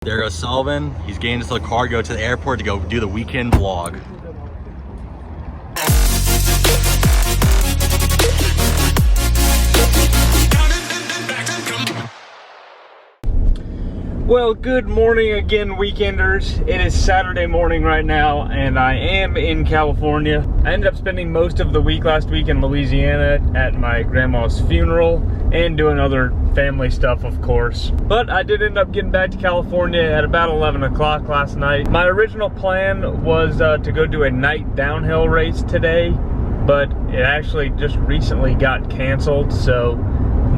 There goes Sullivan. He's getting into the car to go to the airport to go do the weekend vlog. Well, good morning again, weekenders. It is Saturday morning right now, and I am in California. I ended up spending most of the week last week in Louisiana at my grandma's funeral and doing other family stuff, of course. But I did end up getting back to California at about 11 o'clock last night. My original plan was to go do a night downhill race today, but it actually just recently got canceled, so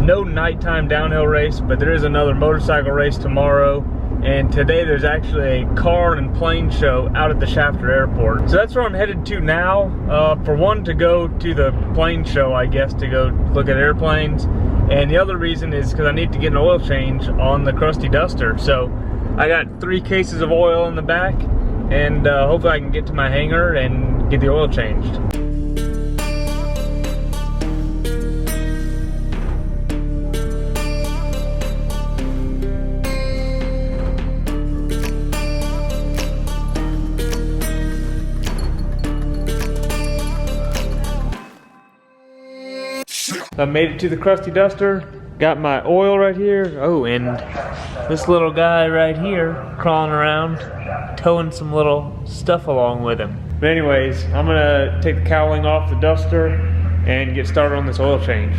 no nighttime downhill race, but there is another motorcycle race tomorrow, and today there's actually a car and plane show out at the Shafter Airport. So that's where I'm headed to now. For one, to go to the plane show, I guess, to go look at airplanes, and the other reason is because I need to get an oil change on the Crusty Duster. So I got 3 cases of oil in the back, and hopefully I can get to my hangar and get the oil changed. I made it to the Crusty Duster, got my oil right here. Oh, and this little guy right here crawling around, towing some little stuff along with him. But anyways, I'm gonna take the cowling off the Duster and get started on this oil change.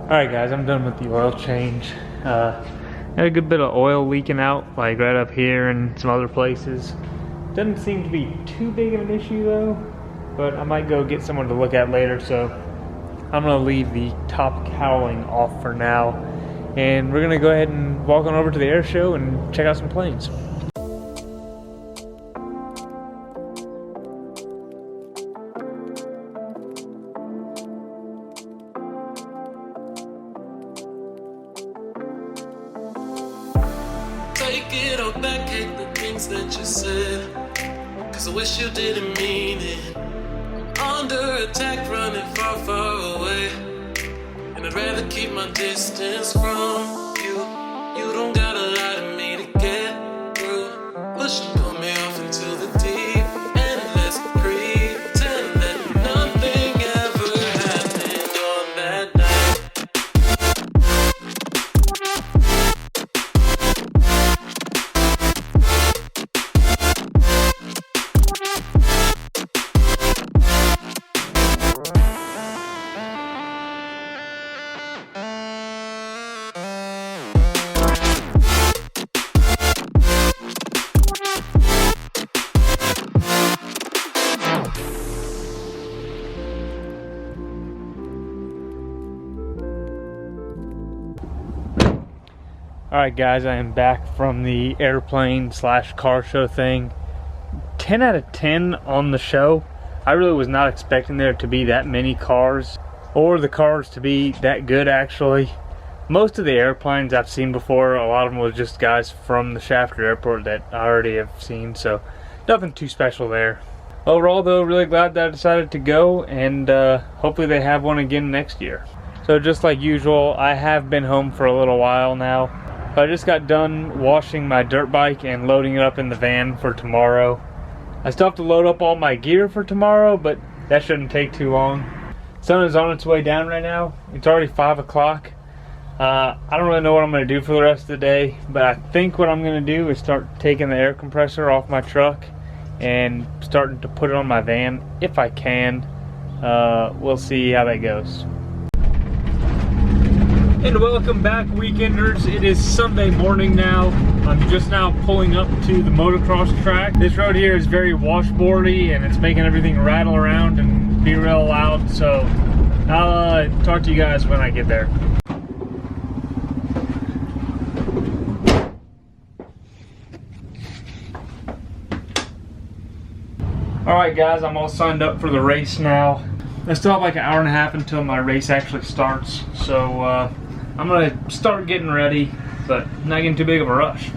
Alright guys, I'm done with the oil change. Got a good bit of oil leaking out, like right up here and some other places. Doesn't seem to be too big of an issue though, but I might go get someone to look at later, so I'm gonna leave the top cowling off for now, and we're gonna go ahead and walk on over to the air show and check out some planes. Take it all back, hate the things that you said, 'cause I wish you didn't mean it. Under attack, running far, far away, and I'd rather keep my distance from you. You don't gotta lie to me to get through. Push and pull me off into the deep, and let's pretend that nothing ever happened on that night. Alright guys, I am back from the airplane / car show thing. 10 out of 10 on the show. I really was not expecting there to be that many cars, or the cars to be that good actually. Most of the airplanes I've seen before, a lot of them was just guys from the Shafter Airport that I already have seen, so nothing too special there. Overall though, really glad that I decided to go, and hopefully they have one again next year. So just like usual, I have been home for a little while now. I just got done washing my dirt bike and loading it up in the van for tomorrow. I still have to load up all my gear for tomorrow, but that shouldn't take too long. Sun is on its way down right now. It's already 5 o'clock. I don't really know what I'm going to do for the rest of the day, but I think what I'm going to do is start taking the air compressor off my truck and starting to put it on my van if I can. We'll see how that goes. And welcome back, weekenders. It is Sunday morning now. I'm just now pulling up to the motocross track. This road here is very washboardy and it's making everything rattle around and be real loud, so I'll talk to you guys when I get there. Alright guys, I'm all signed up for the race now. I still have like an hour and a half until my race actually starts, so I'm gonna start getting ready, but not getting too big of a rush. It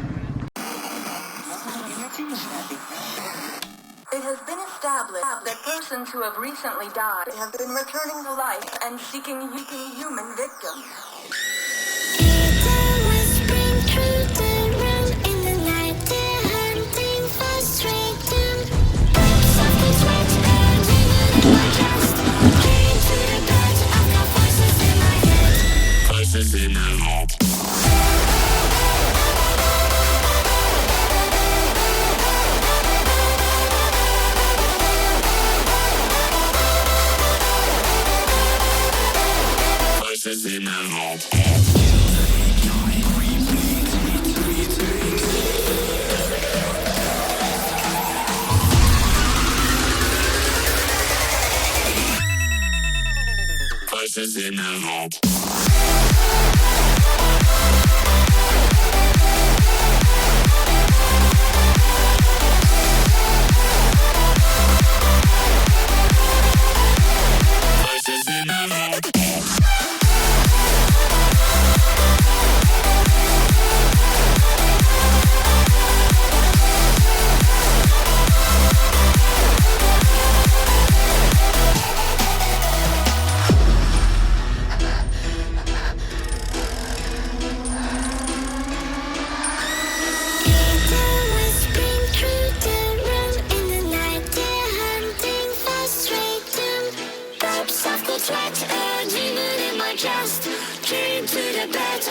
has been established that persons who have recently died have been returning to life and seeking human victims. Spring through the room in the night. Voices in the head. Voices in the head.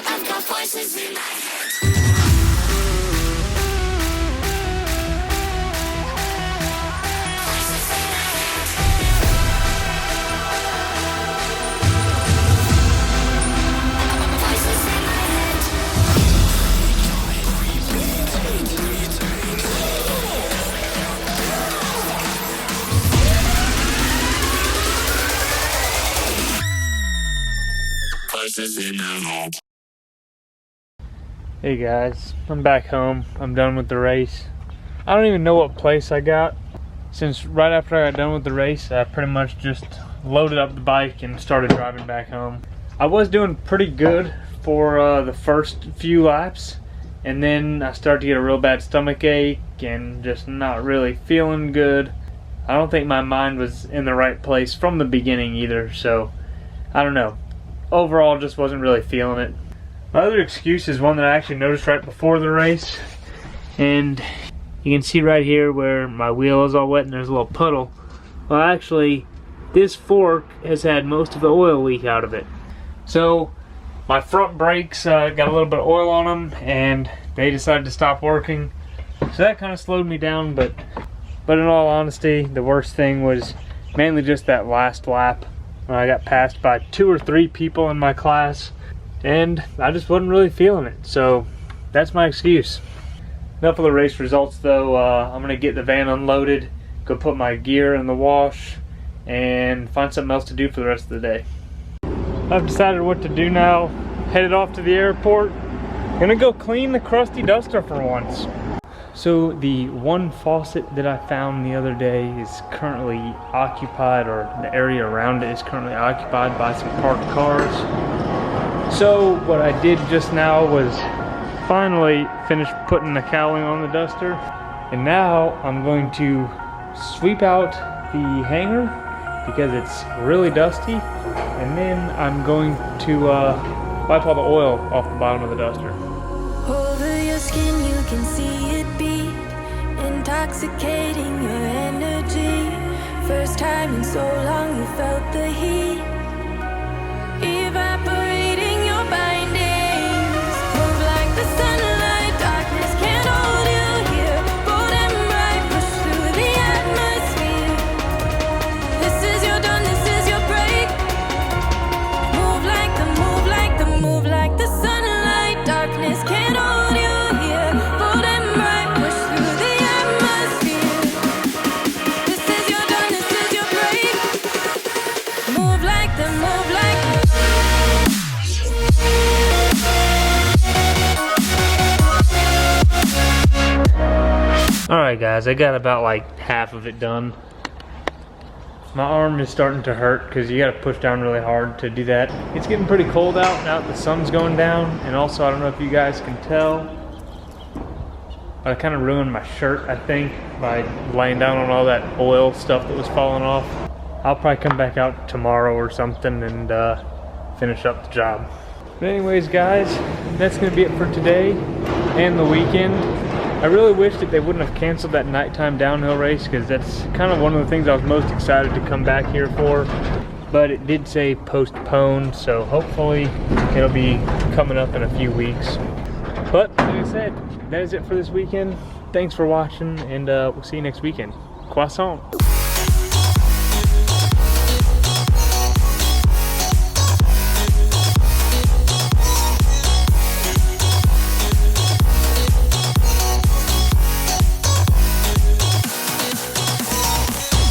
I've got voices in my head. Voices in the head. Hey guys, I'm back home. I'm done with the race. I don't even know what place I got, since right after I got done with the race, I pretty much just loaded up the bike and started driving back home. I was doing pretty good for the first few laps, and then I started to get a real bad stomach ache and just not really feeling good. I don't think my mind was in the right place from the beginning either, so I don't know. Overall, just wasn't really feeling it. My other excuse is one that I actually noticed right before the race, and you can see right here where my wheel is all wet and there's a little puddle. Well, actually, this fork has had most of the oil leak out of it. So my front brakes got a little bit of oil on them and they decided to stop working. So that kind of slowed me down, but in all honesty, the worst thing was mainly just that last lap. I got passed by 2 or 3 people in my class, and I just wasn't really feeling it, so that's my excuse. Enough of the race results though. I'm gonna get the van unloaded, go put my gear in the wash, and find something else to do for the rest of the day. I've decided what to do now. Headed off to the airport. Gonna go clean the crusty duster for once. So the one faucet that I found the other day is currently occupied, or the area around it is currently occupied by some parked cars. So what I did just now was finally finish putting the cowling on the duster, and now I'm going to sweep out the hanger because it's really dusty, and then I'm going to wipe all the oil off the bottom of the duster. Over your skin you can see it beat, intoxicating your energy. First time in so long you felt the heat, evaporating your bindings. Move like the sunlight, darkness can't hold you here. Bold and bright, push through the atmosphere. This is your dawn, this is your break. Move like the, move like the, move like the sunlight, darkness can't hold you here. Bold and bright, push through the atmosphere. This is your dawn, this is your break. Move like the, move like the. Alright guys, I got about like half of it done. My arm is starting to hurt because you gotta push down really hard to do that. It's getting pretty cold out now that the sun's going down, and also I don't know if you guys can tell, but I kind of ruined my shirt, I think, by laying down on all that oil stuff that was falling off. I'll probably come back out tomorrow or something and finish up the job. But anyways guys, that's gonna be it for today and the weekend. I really wish that they wouldn't have canceled that nighttime downhill race, because that's kind of one of the things I was most excited to come back here for. But it did say postponed, so hopefully it'll be coming up in a few weeks. But like I said, that is it for this weekend. Thanks for watching, and we'll see you next weekend. Croissant.